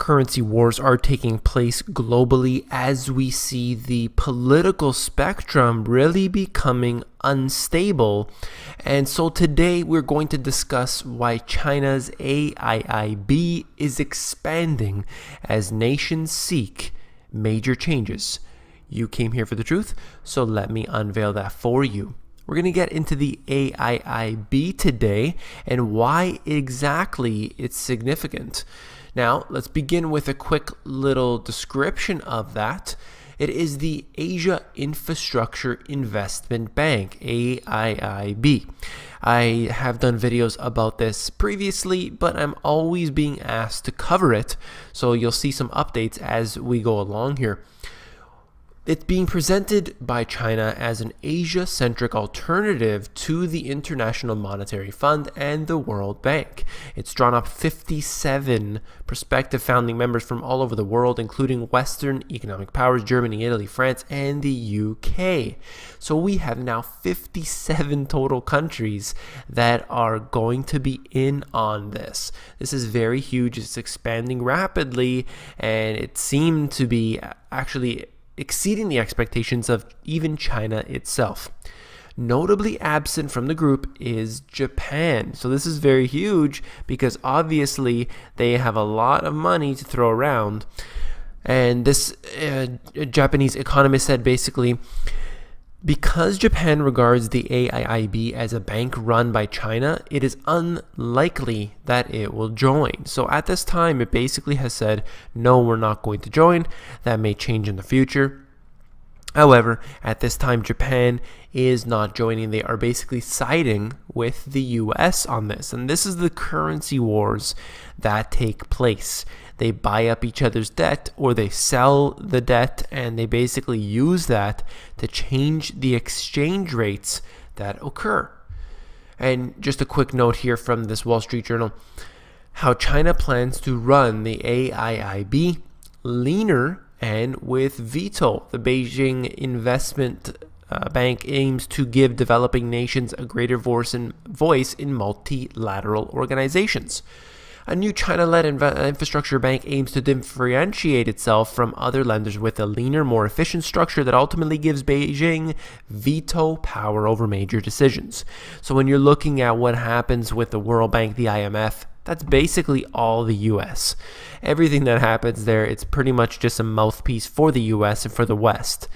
Currency wars are taking place globally as we see the political spectrum really becoming unstable. And so today we're going to discuss why China's AIIB is expanding as nations seek major changes. You came here for the truth, so let me unveil that for you. We're going to get into the AIIB today and why exactly it's significant. Now, let's begin with a quick little description of that. It is the Asia Infrastructure Investment Bank, AIIB. I have done videos about this previously, but I'm always being asked to cover it, so you'll see some updates as we go along here. It's being presented by China as an Asia-centric alternative to the International Monetary Fund and the World Bank. It's drawn up 57 prospective founding members from all over the world, including Western economic powers, Germany, Italy, France, and the UK. So we have now 57 total countries that are going to be in on this. This is very huge. It's expanding rapidly, and it seemed to be actually exceeding the expectations of even China itself. Notably absent from the group is Japan. So this is very huge because obviously they have a lot of money to throw around. And this Japanese economist said basically, because Japan regards the AIIB as a bank run by China, it is unlikely that it will join. So at this time, it basically has said, no, we're not going to join. That may change in the future. However, at this time, Japan is not joining. They are basically siding with the US on this. And this is the currency wars that take place. They buy up each other's debt or they sell the debt, and they basically use that to change the exchange rates that occur. And just a quick note here from this Wall Street Journal, how China plans to run the AIIB leaner and with veto. The Beijing Investment Bank aims to give developing nations a greater voice in multilateral organizations. A new China-led infrastructure bank aims to differentiate itself from other lenders with a leaner, more efficient structure that ultimately gives Beijing veto power over major decisions. So when you're looking at what happens with the World Bank, the IMF, that's basically all the US. Everything that happens there, it's pretty much just a mouthpiece for the US and for the West.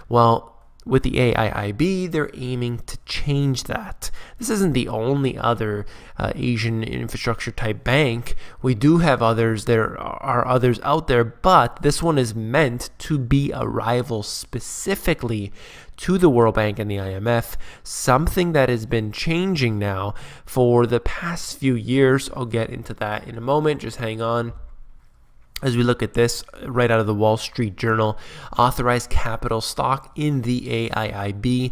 Well, with the AIIB, they're aiming to change that. This isn't the only other Asian infrastructure type bank. We do have others. There are others out there, but this one is meant to be a rival specifically to the World Bank and the IMF, something that has been changing now for the past few years. I'll get into that in a moment. Just hang on. As we look at this right out of the Wall Street Journal, authorized capital stock in the AIIB,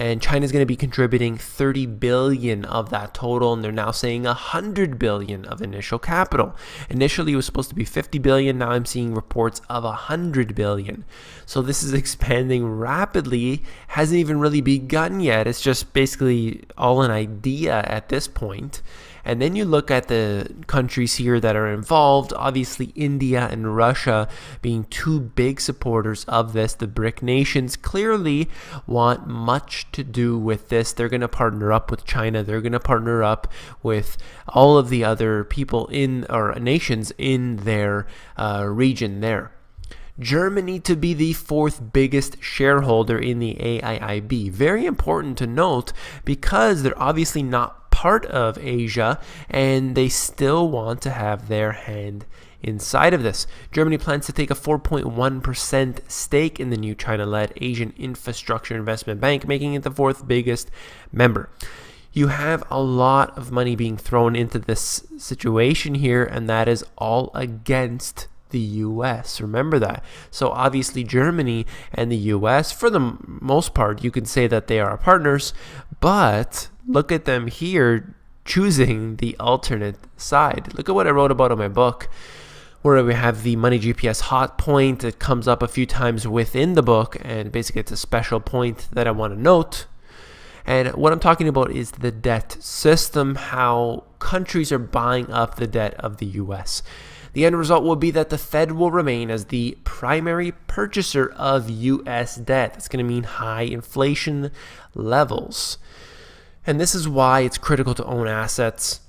and China's going to be contributing 30 billion of that total, and they're now saying 100 billion of initial capital. Initially, it was supposed to be 50 billion. Now I'm seeing reports of 100 billion. So this is expanding rapidly. Hasn't even really begun yet. It's just basically all an idea at this point. And then you look at the countries here that are involved, obviously India and Russia being two big supporters of this. The BRIC nations clearly want much to do with this. They're going to partner up with China. They're going to partner up with all of the other people or nations in their region there. Germany to be the fourth biggest shareholder in the AIIB. Very important to note because they're obviously not part of Asia and they still want to have their hand inside of this. Germany plans to take a 4.1% stake in the new China-led Asian Infrastructure Investment Bank, making it the fourth biggest member. You have a lot of money being thrown into this situation here, and that is all against the US. Remember that. So obviously Germany and the US, for the most part, you can say that they are partners, but look at them here choosing the alternate side. Look at what I wrote about in my book, where we have the Money GPS hot point. It comes up a few times within the book, and basically it's a special point that I want to note. And what I'm talking about is the debt system, how countries are buying up the debt of the US. The end result will be that the Fed will remain as the primary purchaser of U.S. debt. That's going to mean high inflation levels. And this is why it's critical to own assets.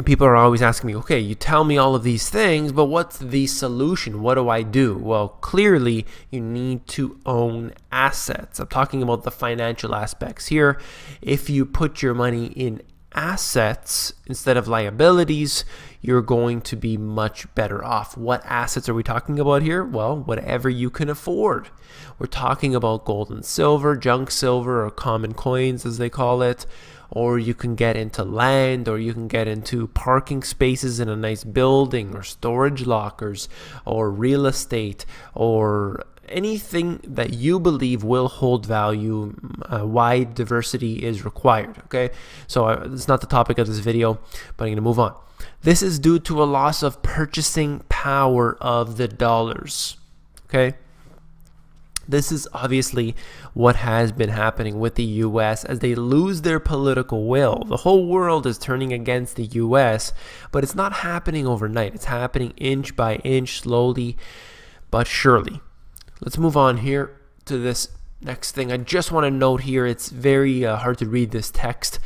People are always asking me, okay, you tell me all of these things, but what's the solution? What do I do? Well, clearly you need to own assets. I'm talking about the financial aspects here. If you put your money in assets instead of liabilities, you're going to be much better off. What assets are we talking about here? Well, whatever you can afford. We're talking about gold and silver, junk silver, or common coins as they call it. Or you can get into land, or you can get into parking spaces in a nice building, or storage lockers, or real estate, or anything that you believe will hold value. Wide diversity is required. Okay, so it's not the topic of this video, but I'm going to move on. This is due to a loss of purchasing power of the dollars. Okay. This is obviously what has been happening with the U.S. as they lose their political will. The whole world is turning against the U.S., but it's not happening overnight. It's happening inch by inch, slowly but surely. Let's move on here to this next thing. I just want to note here, it's very hard to read this text,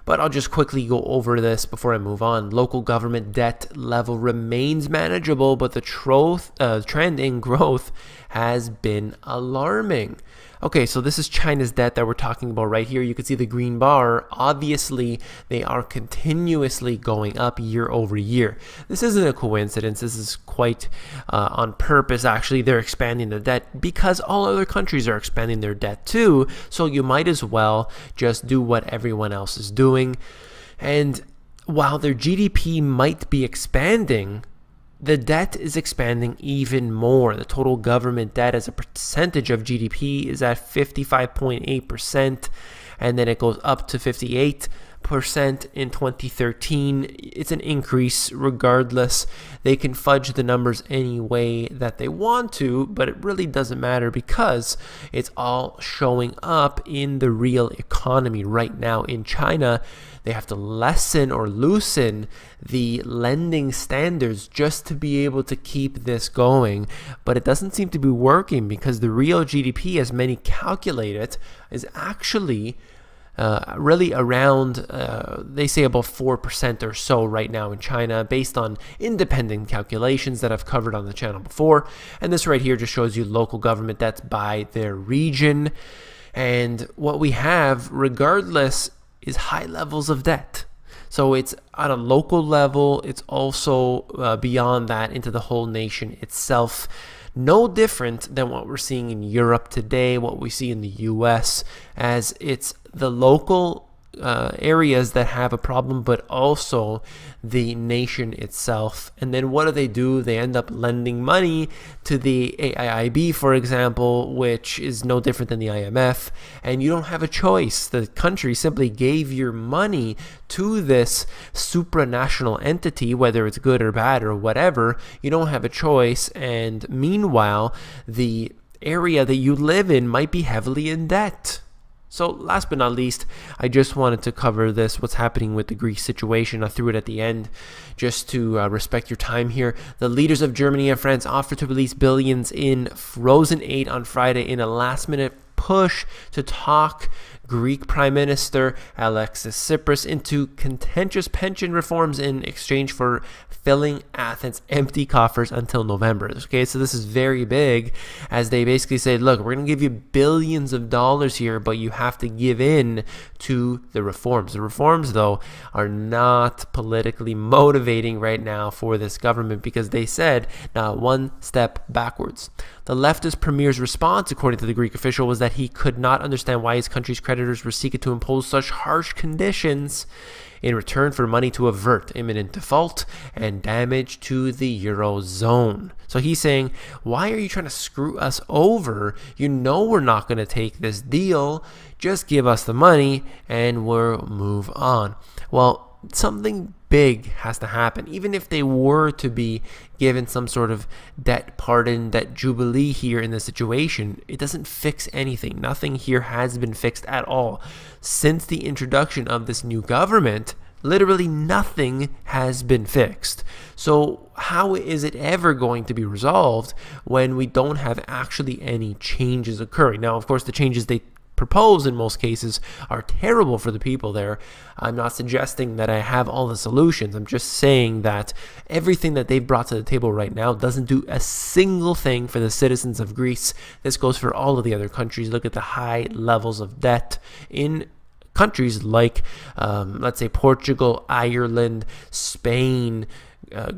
but I'll just quickly go over this before I move on. Local government debt level remains manageable, but the trend in growth has been alarming. Okay, so this is China's debt that we're talking about right here. You can see the green bar. Obviously, they are continuously going up year over year. This isn't a coincidence. This is quite on purpose. Actually, they're expanding their debt because all other countries are expanding their debt too. So you might as well just do what everyone else is doing. And while their GDP might be expanding, the debt is expanding even more. The total government debt as a percentage of GDP is at 55.8%, and then it goes up to 58% in 2013. It's an increase regardless. They can fudge the numbers any way that they want to, but it really doesn't matter because it's all showing up in the real economy right now in China. They have to lessen or loosen the lending standards just to be able to keep this going. But it doesn't seem to be working because the real GDP, as many calculate it, is actually really around, they say about 4% or so right now in China, based on independent calculations that I've covered on the channel before. And this right here just shows you local government debts by their region. And what we have, regardless, is high levels of debt. So it's at a local level. It's also beyond that into the whole nation itself. No different than what we're seeing in Europe today, what we see in the US, as it's the local areas that have a problem, but also the nation itself. And then what do? They end up lending money to the AIIB, for example, which is no different than the IMF. And you don't have a choice. The country simply gave your money to this supranational entity, whether it's good or bad or whatever. You don't have a choice. And meanwhile, the area that you live in might be heavily in debt. So last but not least, I just wanted to cover this, what's happening with the Greece situation. I threw it at the end just to respect your time here. The leaders of Germany and France offered to release billions in frozen aid on Friday in a last-minute push to talk Greek Prime Minister Alexis Tsipras into contentious pension reforms in exchange for filling Athens' empty coffers until November. Okay, so this is very big, as they basically say, look, we're going to give you billions of dollars here, but you have to give in to the reforms. The reforms, though, are not politically motivating right now for this government because they said not one step backwards. The leftist premier's response, according to the Greek official, was that he could not understand why his country's creditors were seeking to impose such harsh conditions in return for money to avert imminent default and damage to the Eurozone. So he's saying, why are you trying to screw us over? You know we're not going to take this deal. Just give us the money and we'll move on. Well, something big has to happen. Even if they were to be given some sort of debt pardon, debt jubilee here in the situation, it doesn't fix anything. Nothing here has been fixed at all. Since the introduction of this new government, Literally nothing has been fixed. So how is it ever going to be resolved when we don't have actually any changes occurring? Now, of course, the changes they propose in most cases are terrible for the people there. I'm not suggesting that I have all the solutions. I'm just saying that everything that they've brought to the table right now doesn't do a single thing for the citizens of Greece. This goes for all of the other countries. Look at the high levels of debt in countries like, let's say, Portugal, Ireland, Spain,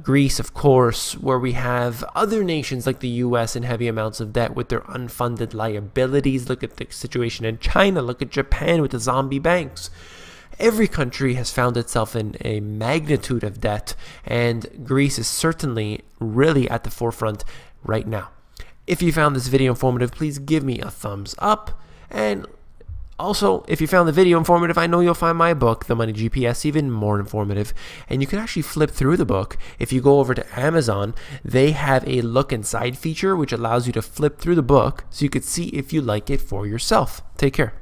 Greece, of course, where we have other nations like the US in heavy amounts of debt with their unfunded liabilities. Look at the situation in China. Look at Japan with the zombie banks. Every country has found itself in a magnitude of debt, and Greece is certainly really at the forefront right now. If you found this video informative, please give me a thumbs up. And also, if you found the video informative, I know you'll find my book, The Money GPS, even more informative. And you can actually flip through the book. If you go over to Amazon, they have a look inside feature, which allows you to flip through the book so you could see if you like it for yourself. Take care.